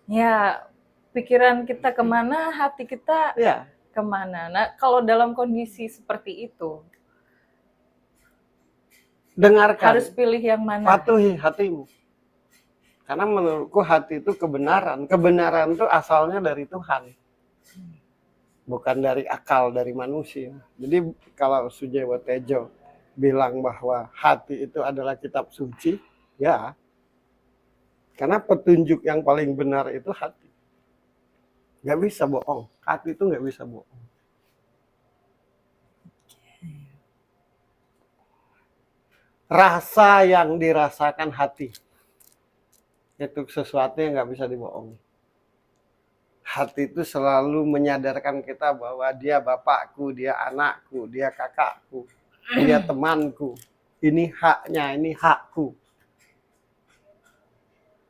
Ya, pikiran kita kemana, hati kita Ya, kemana. Nah, kalau dalam kondisi seperti itu, harus dengarkan, pilih yang mana? patuhi hatimu. Karena menurutku hati itu kebenaran. Kebenaran itu asalnya dari Tuhan. Bukan dari akal, dari manusia. Jadi kalau Sujewo Tejo bilang bahwa hati itu adalah kitab suci, ya. Karena petunjuk yang paling benar itu hati. Nggak bisa bohong. Hati itu nggak bisa bohong. Rasa yang dirasakan hati itu sesuatu yang nggak bisa dibohongi. Hati itu selalu menyadarkan kita bahwa dia bapakku, dia anakku, dia kakakku, dia temanku. Ini haknya, ini hakku.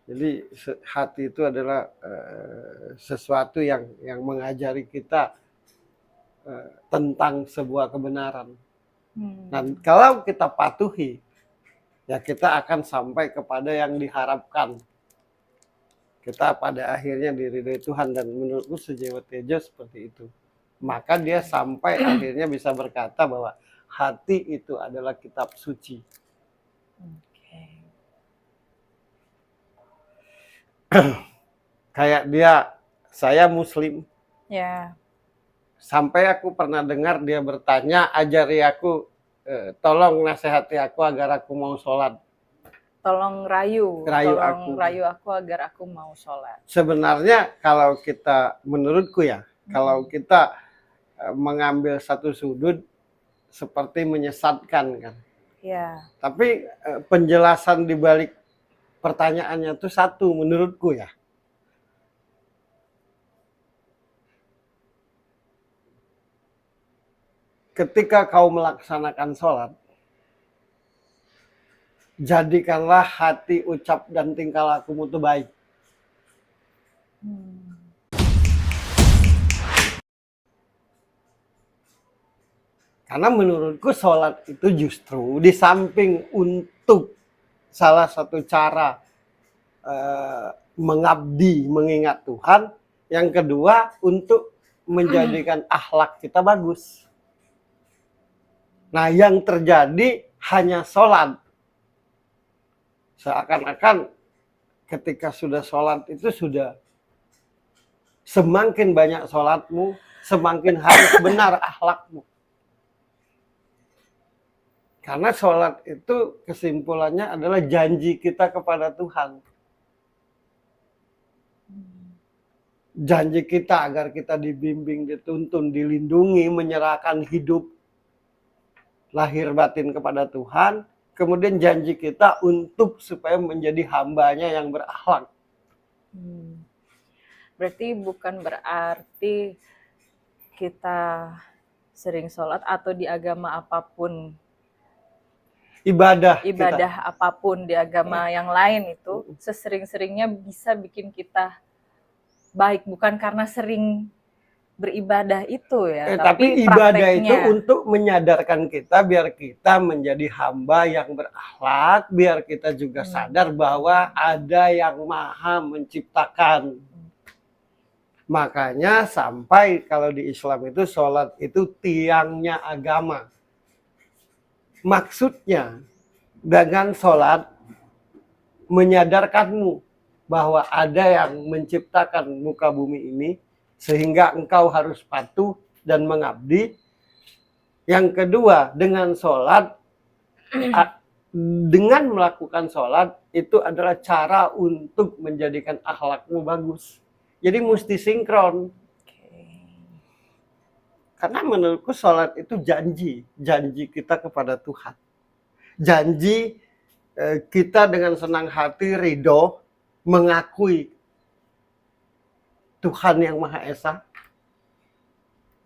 Jadi hati itu adalah sesuatu yang mengajari kita tentang sebuah kebenaran. Dan kalau kita patuhi, ya kita akan sampai kepada yang diharapkan. Kita pada akhirnya diridhoi Tuhan, dan menurutku Sujewo Tejo seperti itu. Maka dia sampai akhirnya bisa berkata bahwa hati itu adalah kitab suci. Kayak dia, saya Muslim. Ya. Sampai aku pernah dengar dia bertanya, ajari aku, tolong nasihati aku agar aku mau sholat. Tolong rayu aku agar aku mau sholat. Sebenarnya kalau kita, menurutku ya, kalau kita mengambil satu sudut seperti menyesatkan kan. Ya. Tapi penjelasan di balik pertanyaannya itu satu menurutku ya. Ketika kau melaksanakan sholat, jadikanlah hati, ucap, dan tingkah lakumu itu baik. Karena menurutku sholat itu justru di samping untuk salah satu cara mengabdi, mengingat Tuhan, yang kedua untuk menjadikan akhlak kita bagus. Nah, yang terjadi hanya sholat. Seakan-akan ketika sudah sholat itu sudah semakin banyak sholatmu, semakin harus benar akhlakmu. Karena sholat itu kesimpulannya adalah janji kita kepada Tuhan. Janji kita agar kita dibimbing, dituntun, dilindungi, menyerahkan hidup lahir batin kepada Tuhan. Kemudian janji kita untuk supaya menjadi hambanya yang berakhlak. Berarti bukan berarti kita sering sholat atau di agama apapun, Ibadah apapun di agama yang lain itu sesering-seringnya bisa bikin kita baik, bukan karena sering beribadah itu ya, tapi ibadah itu untuk menyadarkan kita biar kita menjadi hamba yang berakhlak, biar kita juga sadar bahwa ada yang maha menciptakan. Makanya sampai kalau di Islam itu sholat itu tiangnya agama. Maksudnya dengan sholat menyadarkanmu bahwa ada yang menciptakan muka bumi ini, sehingga engkau harus patuh dan mengabdi. Yang kedua, dengan sholat, dengan melakukan sholat, itu adalah cara untuk menjadikan akhlakmu bagus. Jadi mesti sinkron. Karena menurutku sholat itu janji kita kepada Tuhan. Janji kita dengan senang hati, ridho, mengakui Tuhan yang Maha Esa.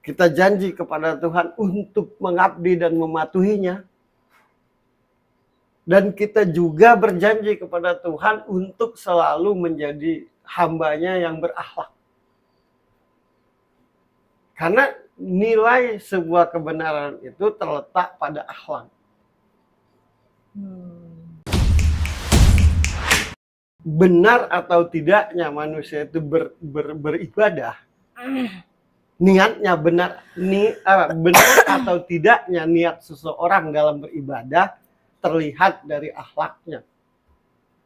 Kita janji kepada Tuhan untuk mengabdi dan mematuhinya. Dan kita juga berjanji kepada Tuhan untuk selalu menjadi hambanya yang berakhlak. Karena nilai sebuah kebenaran itu terletak pada akhlak. benar atau tidaknya manusia itu beribadah, niatnya benar, benar atau tidaknya niat seseorang dalam beribadah terlihat dari akhlaknya.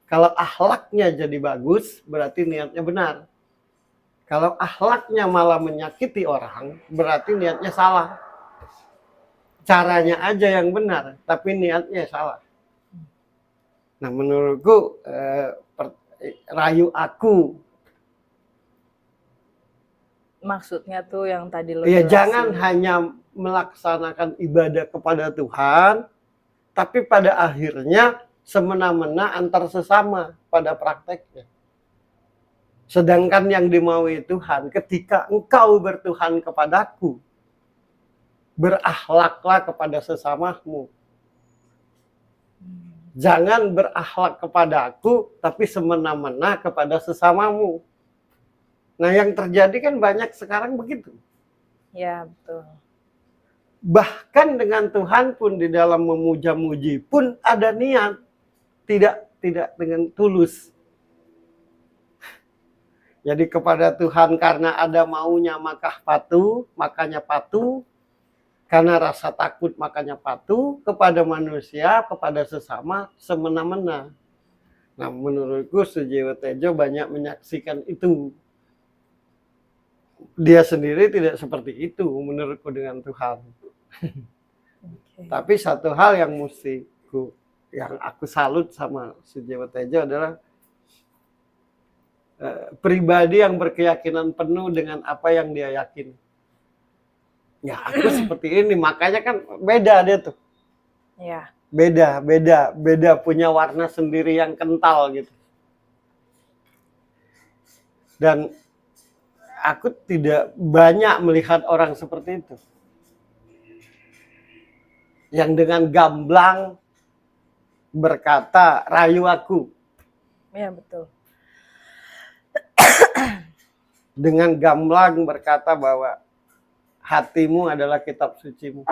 Kalau akhlaknya jadi bagus, berarti niatnya benar. Kalau akhlaknya malah menyakiti orang, berarti niatnya salah. Caranya aja yang benar, tapi niatnya salah. Nah, menurutku rayu aku. Maksudnya tuh yang tadi lo Ya, jelasin. jangan hanya melaksanakan ibadah kepada Tuhan, tapi pada akhirnya semena-mena antar sesama pada prakteknya. Sedangkan yang dimaui Tuhan, ketika engkau bertuhan kepadaku, berakhlaklah kepada sesamamu. Jangan berakhlak kepada aku, tapi semena-mena kepada sesamamu. Nah, yang terjadi kan banyak sekarang begitu. Ya, betul. Bahkan dengan Tuhan pun di dalam memuja-muji pun ada niat. Tidak dengan tulus. Jadi kepada Tuhan karena ada maunya maka patuh, makanya patuh. Karena rasa takut makanya patuh. Kepada manusia, kepada sesama, semena-mena. Nah, menurutku Sujiwo Tejo banyak menyaksikan itu. Dia sendiri tidak seperti itu menurutku dengan Tuhan. Okay. Tapi satu hal yang yang aku salut sama Sujiwo Tejo adalah pribadi yang berkeyakinan penuh dengan apa yang dia yakin. Ya, aku seperti ini, makanya kan beda dia tuh. Ya. Beda punya warna sendiri yang kental gitu. Dan aku tidak banyak melihat orang seperti itu. Yang dengan gamblang berkata, rayu aku. Ya, betul. Dengan gamblang berkata bahwa hatimu adalah kitab sucimu.